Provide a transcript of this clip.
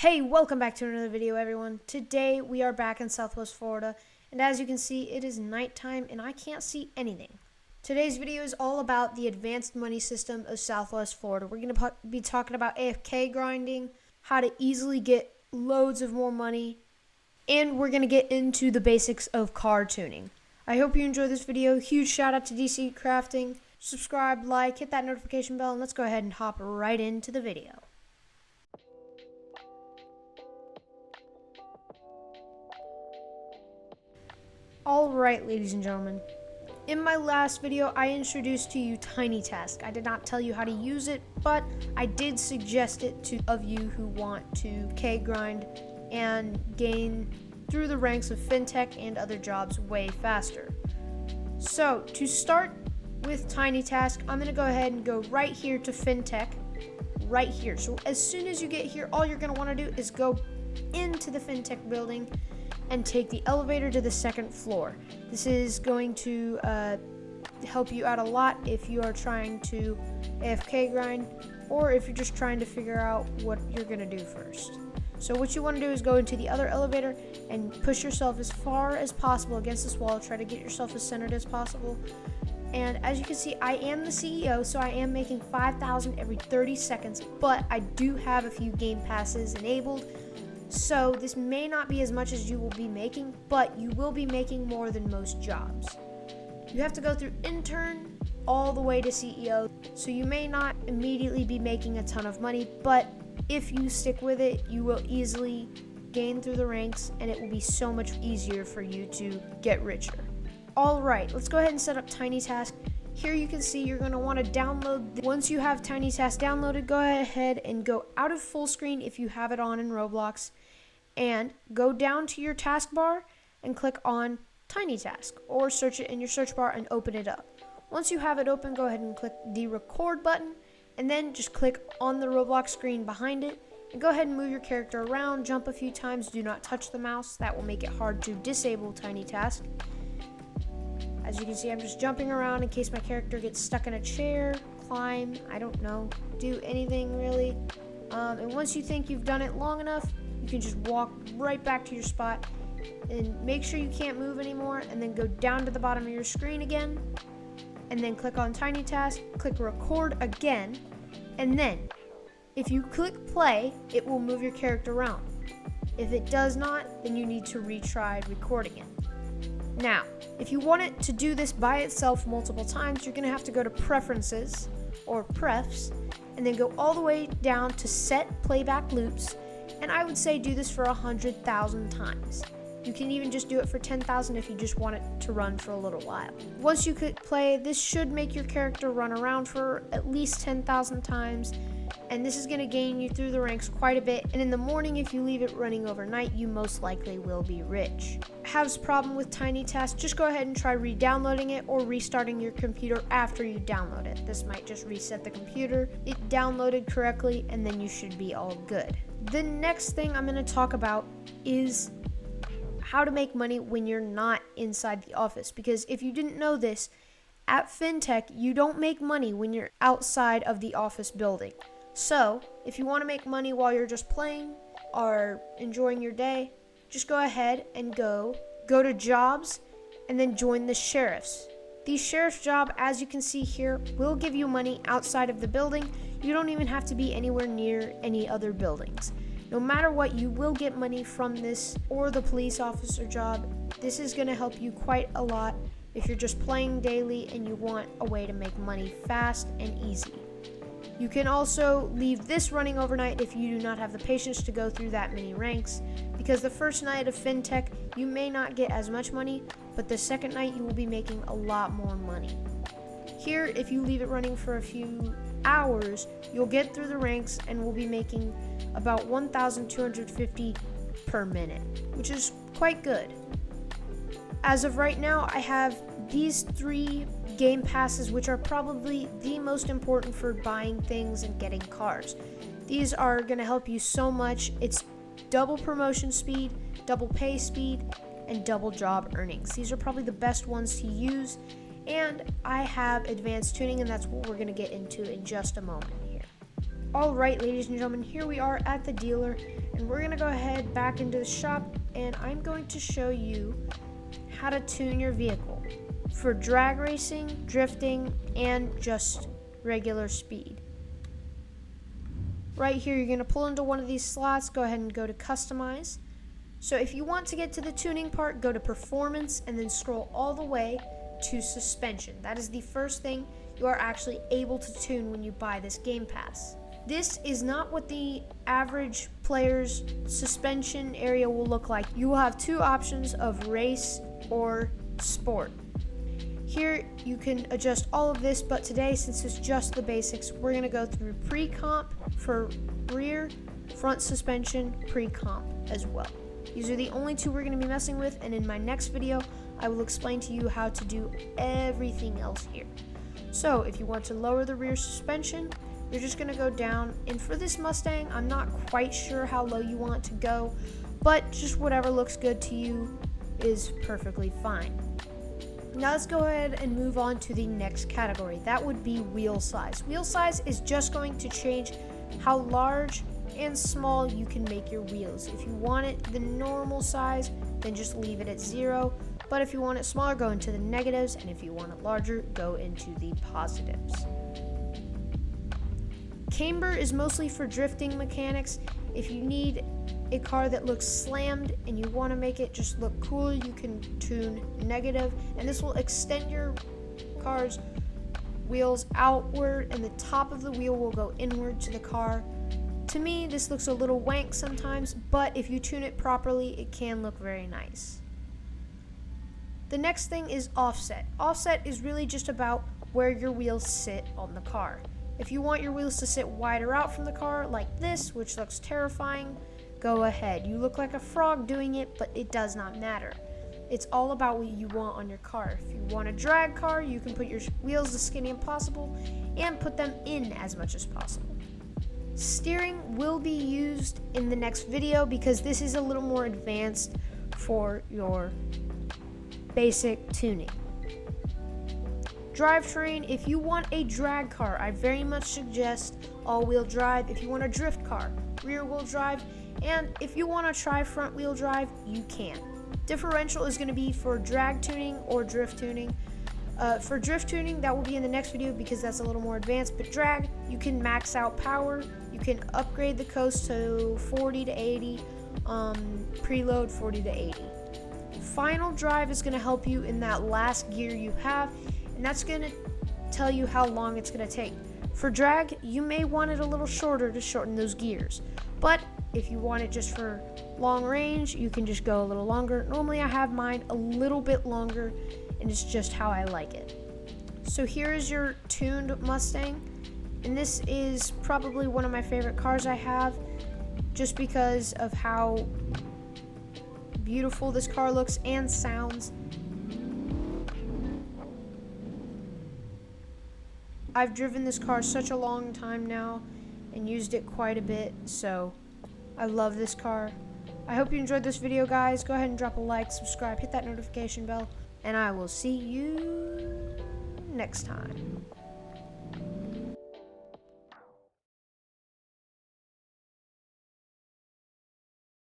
Hey, welcome back to another video, everyone. Today we are back in Southwest Florida, and as you can see, it is nighttime and I can't see anything. Today's video is all about the advanced money system of Southwest Florida. We're going to be talking about AFK grinding, how to easily get loads of more money, and we're going to get into the basics of car tuning. I hope you enjoy this video. Huge shout out to DC Crafting. Subscribe, like, hit that notification bell, and let's go ahead and hop right into the video. Alright, ladies and gentlemen, in my last video I introduced to you Tiny Task. I did not tell you how to use it, but I did suggest it to of you who want to K grind and gain through the ranks of fintech and other jobs way faster. So to start with Tiny Task, I'm going to go ahead and go right here to fintech, right here. So as soon as you get here, all you're going to want to do is go into the fintech building and take the elevator to the second floor. This is going to help you out a lot if you are trying to AFK grind or if you're just trying to figure out what you're gonna do first. So what you want to do is go into the other elevator and push yourself as far as possible against this wall. Try to get yourself as centered as possible. And as you can see, I am the CEO, so I am making 5,000 every 30 seconds, but I do have a few game passes enabled. So this may not be as much as you will be making, but you will be making more than most jobs. You have to go through intern all the way to CEO, so you may not immediately be making a ton of money, but if you stick with it, you will easily gain through the ranks and it will be so much easier for you to get richer. Alright, let's go ahead and set up Tiny Task. Here you can see you're going to want to download. Once you have Tiny Task downloaded, go ahead and go out of full screen if you have it on in Roblox, and go down to your taskbar and click on Tiny Task, or search it in your search bar and open it up. Once you have it open, go ahead and click the record button, and then just click on the Roblox screen behind it, and go ahead and move your character around, jump a few times, do not touch the mouse. That will make it hard to disable Tiny Task. As you can see, I'm just jumping around in case my character gets stuck in a chair, climb, I don't know, do anything really. And once you think you've done it long enough, you can just walk right back to your spot and make sure you can't move anymore, and then go down to the bottom of your screen again, and then click on Tiny Task, click record again, and then if you click play, it will move your character around. If it does not, then you need to retry recording it. Now, if you want it to do this by itself multiple times, you're going to have to go to Preferences, or Prefs, and then go all the way down to Set Playback Loops, and I would say do this for 100,000 times. You can even just do it for 10,000 if you just want it to run for a little while. Once you click play, this should make your character run around for at least 10,000 times, and this is going to gain you through the ranks quite a bit, and in the morning, if you leave it running overnight, you most likely will be rich. Has a problem with Tiny Task, just go ahead and try re-downloading it or restarting your computer after you download it. This might just reset the computer. It downloaded correctly, and then you should be all good. The next thing I'm going to talk about is how to make money when you're not inside the office, because if you didn't know this, at fintech, you don't make money when you're outside of the office building. So, if you want to make money while you're just playing or enjoying your day, just go ahead and go to jobs and then join the sheriffs. The sheriff's job, as you can see here, will give you money outside of the building. You don't even have to be anywhere near any other buildings. No matter what, you will get money from this or the police officer job. This is going to help you quite a lot if you're just playing daily and you want a way to make money fast and easy. You can also leave this running overnight if you do not have the patience to go through that many ranks, because the first night of fintech, you may not get as much money, but the second night you will be making a lot more money. Here, if you leave it running for a few hours, you'll get through the ranks and will be making about 1,250 per minute, which is quite good. As of right now, I have these 3 game passes, which are probably the most important for buying things and getting cars. These are going to help you so much. It's double promotion speed, double pay speed, and double job earnings. These are probably the best ones to use, and I have advanced tuning, and that's what we're going to get into in just a moment here. Alright, ladies and gentlemen, here we are at the dealer, and we're going to go ahead back into the shop, and I'm going to show you how to tune your vehicle for drag racing, drifting, and just regular speed. Right here, you're going to pull into one of these slots, go ahead and go to Customize. So if you want to get to the tuning part, go to Performance, and then scroll all the way to Suspension. That is the first thing you are actually able to tune when you buy this Game Pass. This is not what the average player's suspension area will look like. You will have two options of race or sport. Here you can adjust all of this, but today, since it's just the basics, we're going to go through pre-comp for rear, front suspension, pre-comp as well. These are the only two we're going to be messing with, and in my next video, I will explain to you how to do everything else here. So if you want to lower the rear suspension, you're just going to go down, and for this Mustang, I'm not quite sure how low you want to go, but just whatever looks good to you is perfectly fine. Now let's go ahead and move on to the next category. That would be wheel size. Wheel size is just going to change how large and small you can make your wheels. If you want it the normal size, then just leave it at 0. But if you want it smaller, go into the negatives, and if you want it larger, go into the positives. Camber is mostly for drifting mechanics. If you need a car that looks slammed and you want to make it just look cool, you can tune negative, and this will extend your car's wheels outward, and the top of the wheel will go inward to the car. To me, this looks a little wank sometimes, but if you tune it properly, it can look very nice. The next thing is offset. Offset is really just about where your wheels sit on the car. If you want your wheels to sit wider out from the car, like this, which looks terrifying, go ahead. You look like a frog doing it, but it does not matter. It's all about what you want on your car. If you want a drag car, you can put your wheels as skinny as possible and put them in as much as possible. Steering will be used in the next video because this is a little more advanced for your basic tuning. Drivetrain, if you want a drag car, I very much suggest all-wheel drive. If you want a drift car, rear-wheel drive, and if you want to try front-wheel drive, you can. Differential is going to be for drag tuning or drift tuning. For drift tuning, that will be in the next video because that's a little more advanced, but drag, you can max out power, you can upgrade the coast to 40 to 80, preload 40 to 80. Final drive is going to help you in that last gear you have, and that's going to tell you how long it's going to take. For drag, you may want it a little shorter to shorten those gears, but if you want it just for long range, you can just go a little longer. Normally I have mine a little bit longer, and it's just how I like it. So here is your tuned Mustang, and this is probably one of my favorite cars I have, just because of how beautiful this car looks and sounds. I've driven this car such a long time now and used it quite a bit, so I love this car. I hope you enjoyed this video, guys. Go ahead and drop a like, subscribe, hit that notification bell, and I will see you next time.